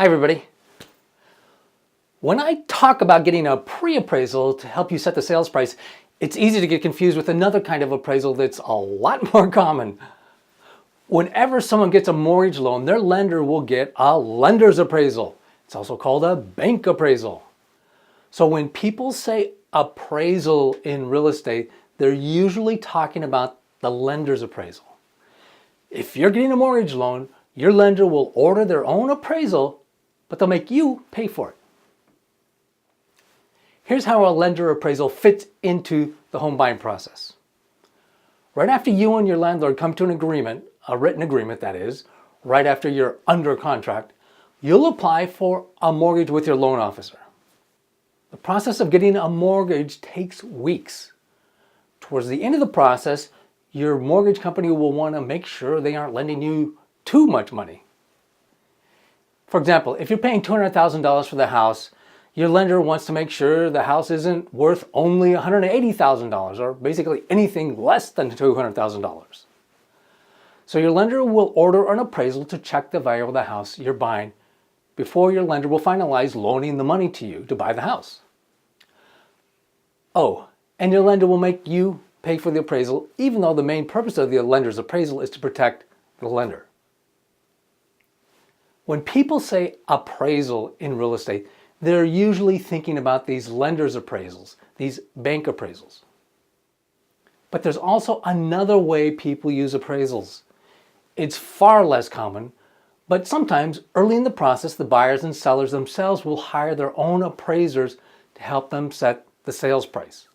Hi everybody. When I talk about getting a pre-appraisal to help you set the sales price, it's easy to get confused with another kind of appraisal that's a lot more common. Whenever someone gets a mortgage loan, their lender will get a lender's appraisal. It's also called a bank appraisal. So when people say appraisal in real estate, they're usually talking about the lender's appraisal. If you're getting a mortgage loan, your lender will order their own appraisal, but they'll make you pay for it. Here's how a lender appraisal fits into the home buying process. Right after you and your landlord come to an agreement, a written agreement that is, right after you're under contract, you'll apply for a mortgage with your loan officer. The process of getting a mortgage takes weeks. Towards the end of the process, your mortgage company will want to make sure they aren't lending you too much money. For example, if you're paying $200,000 for the house, your lender wants to make sure the house isn't worth only $180,000 or basically anything less than $200,000. So your lender will order an appraisal to check the value of the house you're buying before your lender will finalize loaning the money to you to buy the house. Oh, and your lender will make you pay for the appraisal even though the main purpose of the lender's appraisal is to protect the lender. When people say appraisal in real estate, they're usually thinking about these lender's appraisals, these bank appraisals. But there's also another way people use appraisals. It's far less common, but sometimes early in the process, the buyers and sellers themselves will hire their own appraisers to help them set the sales price.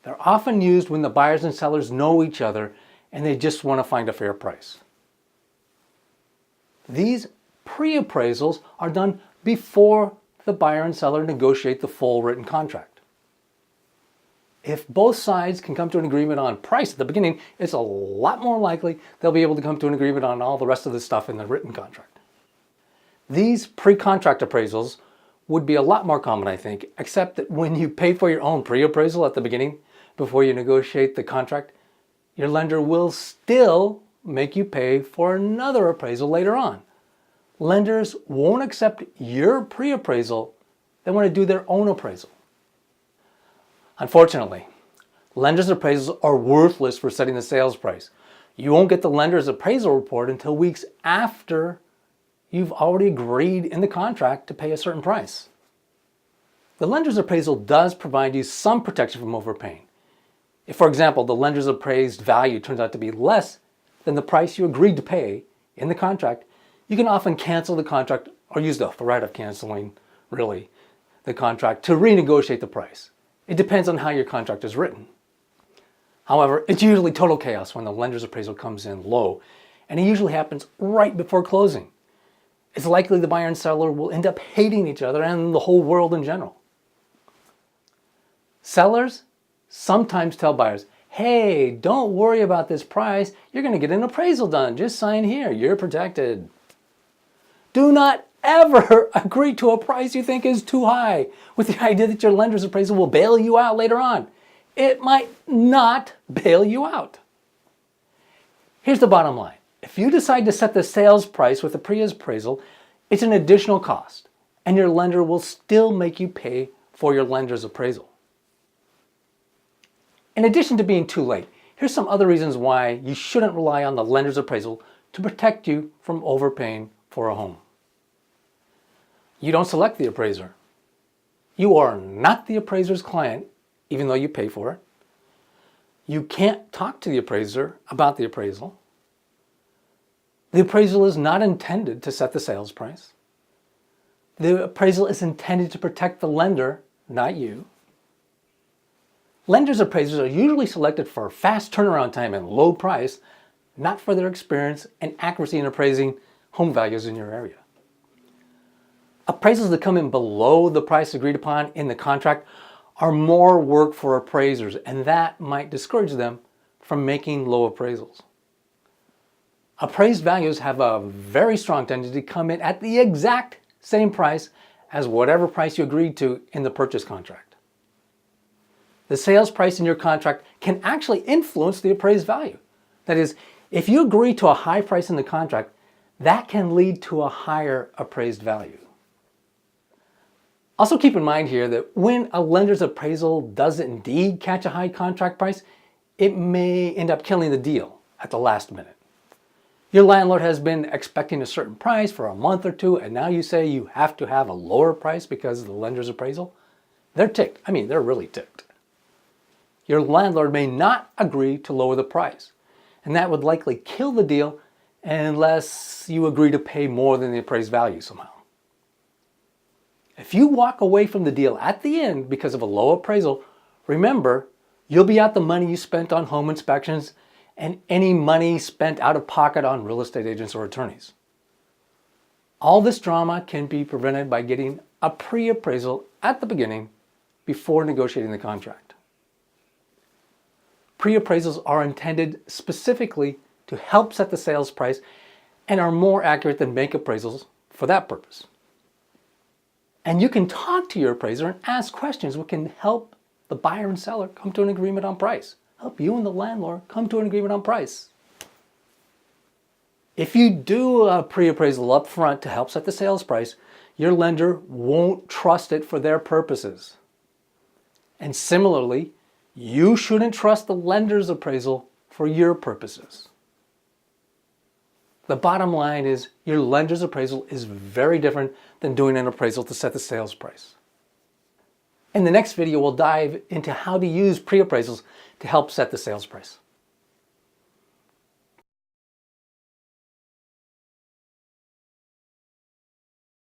They're often used when the buyers and sellers know each other and they just want to find a fair price. These pre-appraisals are done before the buyer and seller negotiate the full written contract. If both sides can come to an agreement on price at the beginning, it's a lot more likely they'll be able to come to an agreement on all the rest of the stuff in the written contract. These pre-contract appraisals would be a lot more common, I think, except that when you pay for your own pre-appraisal at the beginning, before you negotiate the contract, your lender will still make you pay for another appraisal later on. Lenders won't accept your pre-appraisal. They want to do their own appraisal. Unfortunately, lenders' appraisals are worthless for setting the sales price. You won't get the lender's appraisal report until weeks after you've already agreed in the contract to pay a certain price. The lender's appraisal does provide you some protection from overpaying. If, for example, the lender's appraised value turns out to be less than the price you agreed to pay in the contract, you can often cancel the contract or use the threat of canceling, really, the contract to renegotiate the price. It depends on how your contract is written. However, it's usually total chaos when the lender's appraisal comes in low, and it usually happens right before closing. It's likely the buyer and seller will end up hating each other and the whole world in general. Sellers sometimes tell buyers, hey, don't worry about this price. You're going to get an appraisal done. Just sign here. You're protected. Do not ever agree to a price you think is too high with the idea that your lender's appraisal will bail you out later on. It might not bail you out. Here's the bottom line. If you decide to set the sales price with a pre-appraisal, it's an additional cost, and your lender will still make you pay for your lender's appraisal. In addition to being too late, here's some other reasons why you shouldn't rely on the lender's appraisal to protect you from overpaying for a home. You don't select the appraiser. You are not the appraiser's client, even though you pay for it. You can't talk to the appraiser about the appraisal. The appraisal is not intended to set the sales price. The appraisal is intended to protect the lender, not you. Lenders' appraisers are usually selected for fast turnaround time and low price, not for their experience and accuracy in appraising home values in your area. Appraisals that come in below the price agreed upon in the contract are more work for appraisers, and that might discourage them from making low appraisals. Appraised values have a very strong tendency to come in at the exact same price as whatever price you agreed to in the purchase contract. The sales price in your contract can actually influence the appraised value. That is, if you agree to a high price in the contract, that can lead to a higher appraised value. Also keep in mind here that when a lender's appraisal does indeed catch a high contract price, it may end up killing the deal at the last minute. Your landlord has been expecting a certain price for a month or two, and now you say you have to have a lower price because of the lender's appraisal. They're ticked. I mean, they're really ticked. Your landlord may not agree to lower the price, and that would likely kill the deal unless you agree to pay more than the appraised value somehow. If you walk away from the deal at the end because of a low appraisal, remember, you'll be out the money you spent on home inspections and any money spent out of pocket on real estate agents or attorneys. All this drama can be prevented by getting a pre-appraisal at the beginning before negotiating the contract. Pre-appraisals are intended specifically to help set the sales price and are more accurate than bank appraisals for that purpose. And you can talk to your appraiser and ask questions which can help the buyer and seller come to an agreement on price. Help you and the landlord come to an agreement on price. If you do a pre-appraisal up front to help set the sales price, your lender won't trust it for their purposes. And similarly, you shouldn't trust the lender's appraisal for your purposes. The bottom line is your lender's appraisal is very different than doing an appraisal to set the sales price. In the next video, we'll dive into how to use pre-appraisals to help set the sales price.